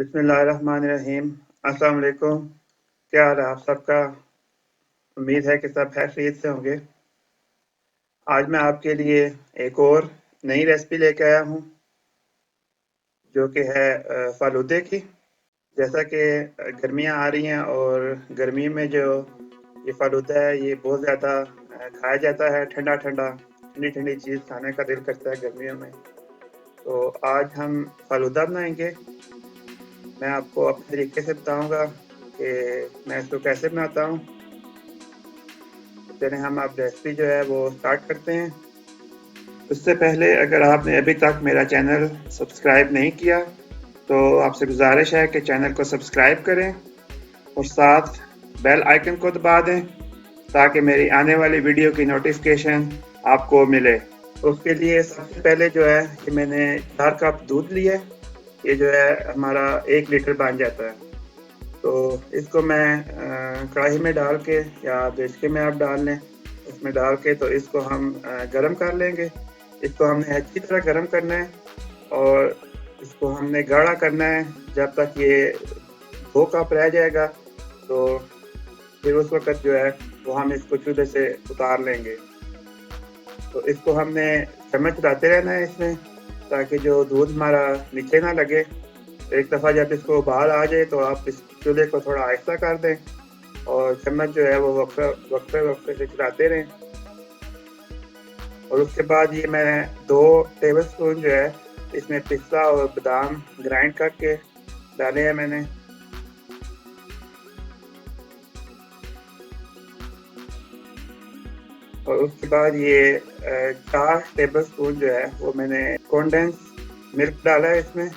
बिस्मिल्लाहिर्रहमानिर्रहीम। अस्सलाम वालेकुम। क्या हाल है आप सबका? उम्मीद है कि सब खैरियत से होंगे। आज मैं आपके लिए एक और नई रेसिपी लेके आया हूँ जो कि है फालूदे की। जैसा कि गर्मियाँ आ रही हैं और गर्मी में जो ये फालूदा है ये बहुत ज़्यादा खाया जाता है। ठंडा ठंडा ठंडी ठंडी चीज़ खाने का दिल करता है गर्मियों में। तो आज हम फालूदा बनाएंगे। मैं आपको अपने तरीके से बताऊंगा कि मैं इसको कैसे बनाता हूँ। तो चलें हम अब रेसिपी जो है वो स्टार्ट करते हैं। उससे पहले अगर आपने अभी तक मेरा चैनल सब्सक्राइब नहीं किया तो आपसे गुजारिश है कि चैनल को सब्सक्राइब करें और साथ बेल आइकन को दबा दें ताकि मेरी आने वाली वीडियो की नोटिफिकेशन आपको मिले। उसके लिए सबसे पहले जो है कि मैंने 4 कप दूध लिया है। ये जो है हमारा 1 लीटर बन जाता है। तो इसको मैं कढ़ाई में डाल के या देचके में आप डाल लें, उसमें डाल के तो इसको हम गरम कर लेंगे। इसको हमने अच्छी तरह गरम करना है और इसको हमने गाढ़ा करना है जब तक ये 2 कप रह जाएगा। तो फिर उस वक़्त जो है वो हम इसको चूल्हे से उतार लेंगे। तो इसको हमने चम्मच चलाते रहना है इसमें ताकि जो दूध हमारा नीचे ना लगे। एक दफ़ा जब इसको उबाल आ जाए तो आप इस चूल्हे को थोड़ा आहिस्ता कर दें और चम्मच जो है वो वक्फे से चलाते रहें। और उसके बाद ये मैं 2 टेबलस्पून जो है इसमें पिस्ता और बादाम ग्राइंड करके डाले हैं मैंने। और उसके बाद ये 4 टेबलस्पून जो है वो मैंने कंडेंस मिल्क डाला है इसमें।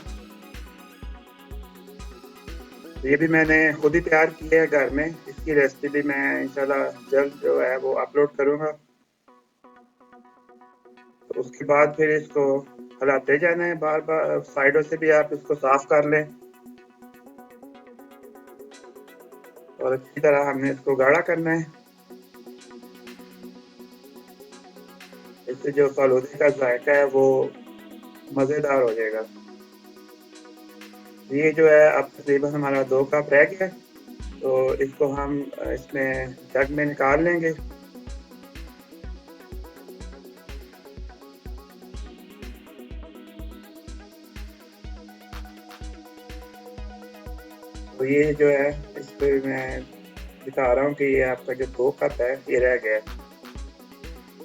ये भी मैंने खुद ही तैयार की है घर में। इसकी रेसिपी भी मैं इंशाल्लाह जल्द जो है वो अपलोड करूँगा। तो उसके बाद फिर इसको हिलाते जाना है बार बार, साइडों से भी आप इसको साफ कर लें और अच्छी तरह हमने इसको गाढ़ा करना है। इससे जो फालूदे का जायका है वो मज़ेदार हो जाएगा। ये जो है अब तकरीबन हमारा 2 कप रह गया, तो इसको हम इसमें जग में निकाल लेंगे। तो ये जो है इस पर मैं दिखा रहा हूँ कि ये आपका जो 2 कप है ये रह गया है।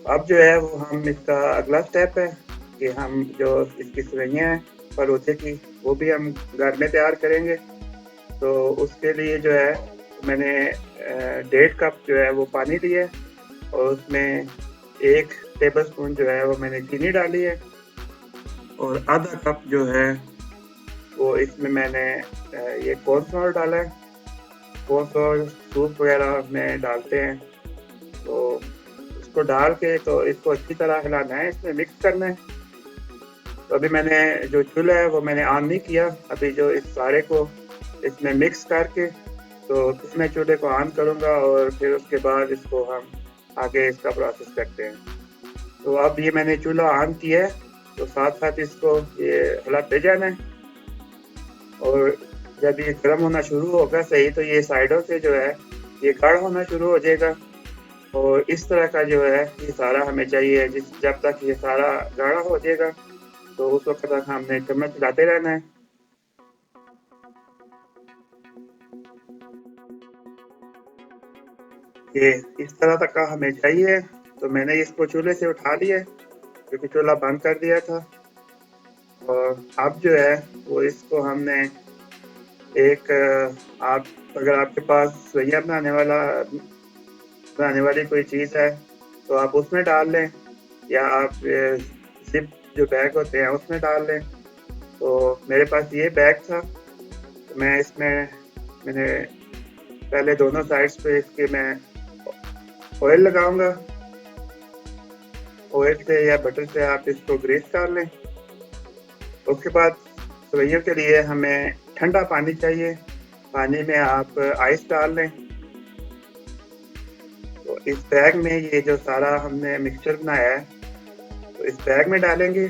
अब जो है वो हम इसका अगला स्टेप है कि हम जो इसकी सेवइयाँ हैं फालूदे की वो भी हम घर में तैयार करेंगे। तो उसके लिए जो है मैंने 1.5 कप जो है वो पानी लिया है और उसमें 1 टेबलस्पून जो है वो मैंने चीनी डाली है और आधा कप जो है वो इसमें मैंने ये कॉर्नफ्लोर डाला है। कॉर्नफ्लोर सूप वगैरह में डालते हैं। तो इसको डाल के तो इसको अच्छी तरह हिलाना है, इसमें मिक्स करना है। तो अभी मैंने जो चूल्हा है वो मैंने ऑन नहीं किया। अभी जो इस सारे को इसमें मिक्स करके तो फिर मैं चूल्हे को ऑन करूँगा और फिर उसके बाद इसको हम आगे इसका प्रोसेस करते हैं। तो अब ये मैंने चूल्हा ऑन किया है तो साथ साथ इसको ये हिलाते जाना है और जब ये गर्म होना शुरू होगा सही तो ये साइडों से जो है ये गाढ़ा होना शुरू हो जाएगा। और इस तरह का जो है ये सारा हमें चाहिए। जब तक ये सारा गाढ़ा हो जाएगा तो उस वक्त तक हमने चम्मच चलाते रहना है। ये इस तरह तक का हमें चाहिए। तो मैंने इसको चूल्हे से उठा लिया क्योंकि चूल्हा बंद कर दिया था। और अब जो है वो इसको हमने एक आप अगर आपके पास सैया बनाने वाली कोई चीज़ है तो आप उसमें डाल लें या आप जिप जो बैग होते हैं उसमें डाल लें। तो मेरे पास ये बैग था तो मैं इसमें मैंने पहले दोनों साइड्स पे इसके मैं ऑयल लगाऊंगा। ऑयल से या बटर से आप इसको ग्रीस कर लें। उसके बाद सेवइयों के लिए हमें ठंडा पानी चाहिए। पानी में आप आइस डाल लें। तो इस बैग में ये जो सारा हमने मिक्सचर बनाया है तो इस बैग में डालेंगे।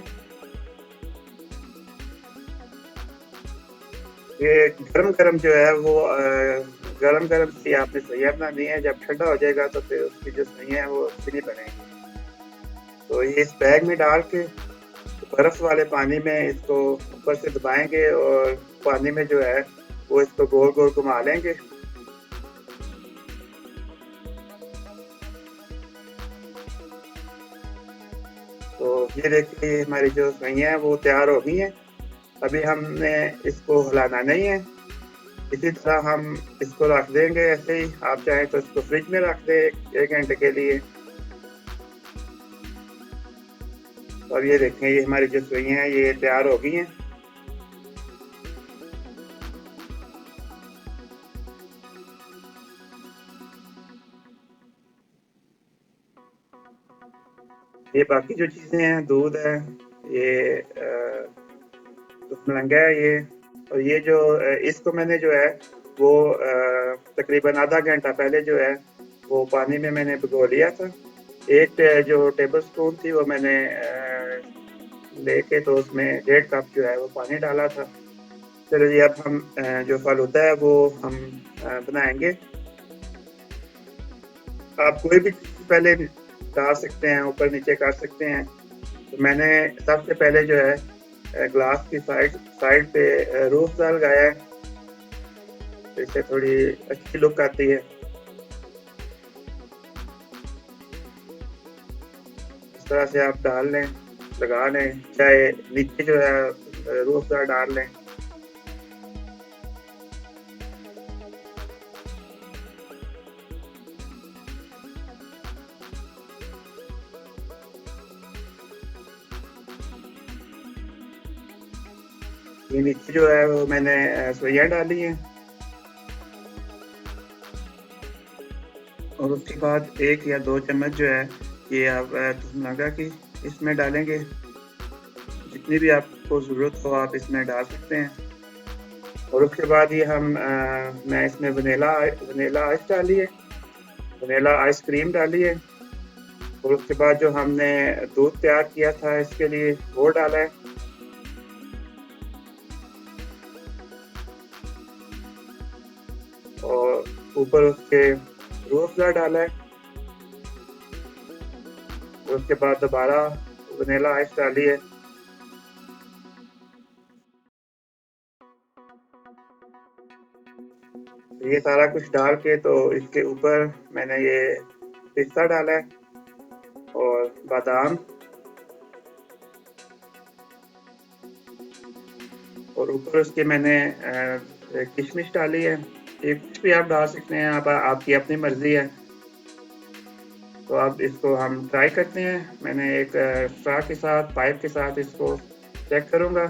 ये गरम-गरम जो है वो गरम-गरम सी आपने सैयां बनानी है, जब ठंडा हो जाएगा तो फिर उसकी जो सैयां हैं वो अच्छी नहीं बनेंगी। तो ये इस बैग में डाल के बर्फ़ वाले पानी में इसको ऊपर से दबाएँगे और पानी में जो है वो इसको गोल-गोल घुमा लेंगे। तो ये देखिए हमारी जो सैयां हैं वो तैयार हो गई हैं। अभी हमने इसको हिलाना नहीं है। इसी तरह हम इसको रख देंगे ऐसे ही। आप चाहें तो इसको फ्रिज में रख दें 1 घंटे के लिए। और ये देखें ये हमारी जो सैयां हैं ये तैयार हो गई हैं। ये बाकी जो चीज़ें हैं, दूध है, ये मलंगा है ये, और ये जो इसको मैंने जो है वो तकरीबन आधा घंटा पहले जो है वो पानी में मैंने भिगो लिया था। एक जो टेबल स्पून थी वो मैंने लेके तो उसमें 1.5 कप जो है वो पानी डाला था। चलिए अब हम जो फ़ालूदा है वो हम बनाएँगे। आप कोई भी चीज़ पहले डाल सकते हैं, ऊपर-नीचे कर सकते हैं। तो मैंने सबसे पहले जो है ग्लास की साइड पे रूह अफ़ज़ा लगाया है, तो इससे थोड़ी अच्छी लुक आती है। इस तरह से आप डाल लें, लगा लें, चाहे नीचे जो है रूह अफ़ज़ा डाल लें। ये नीचे जो है वो मैंने सोया डाली है और उसके बाद 1 या 2 चम्मच जो है ये आप तुमलंगा की इसमें डालेंगे। जितनी भी आपको ज़रूरत हो आप इसमें डाल सकते हैं। और उसके बाद ये मैं इसमें वनीला आइस डाली है, वनीला आइसक्रीम डाली है। और उसके बाद जो हमने दूध तैयार किया था इसके लिए वो डाला है। और ऊपर उसके रूह अफ़ज़ा डाला है। और उसके बाद दोबारा वनीला आइस डाली है। तो ये सारा कुछ डाल के तो इसके ऊपर मैंने ये पिस्ता डाला है और बादाम, और ऊपर उसके मैंने किशमिश डाली है। ये कुछ भी आप डाल सकते हैं, आपकी अपनी मर्ज़ी है। तो अब इसको हम ट्राई करते हैं। मैंने एक स्ट्रॉ के साथ, पाइप के साथ इसको चेक करूँगा।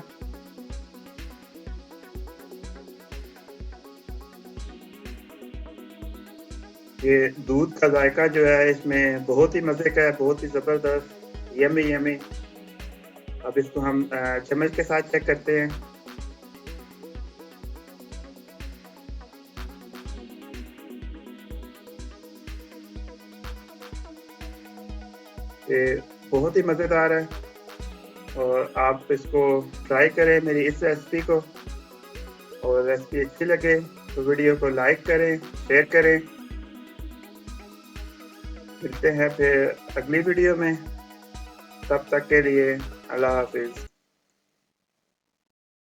ये दूध का जायका जो है इसमें बहुत ही मज़े का है, बहुत ही ज़बरदस्त, यम्मी यम्मी। अब इसको हम चम्मच के साथ चेक करते हैं। ये बहुत ही मज़ेदार है और आप इसको ट्राई करें मेरी इस रेसिपी को, और रेसिपी अच्छी लगे तो वीडियो को लाइक करें, शेयर करें। मिलते हैं फिर अगली वीडियो में, तब तक के लिए अल्लाह हाफ़िज़।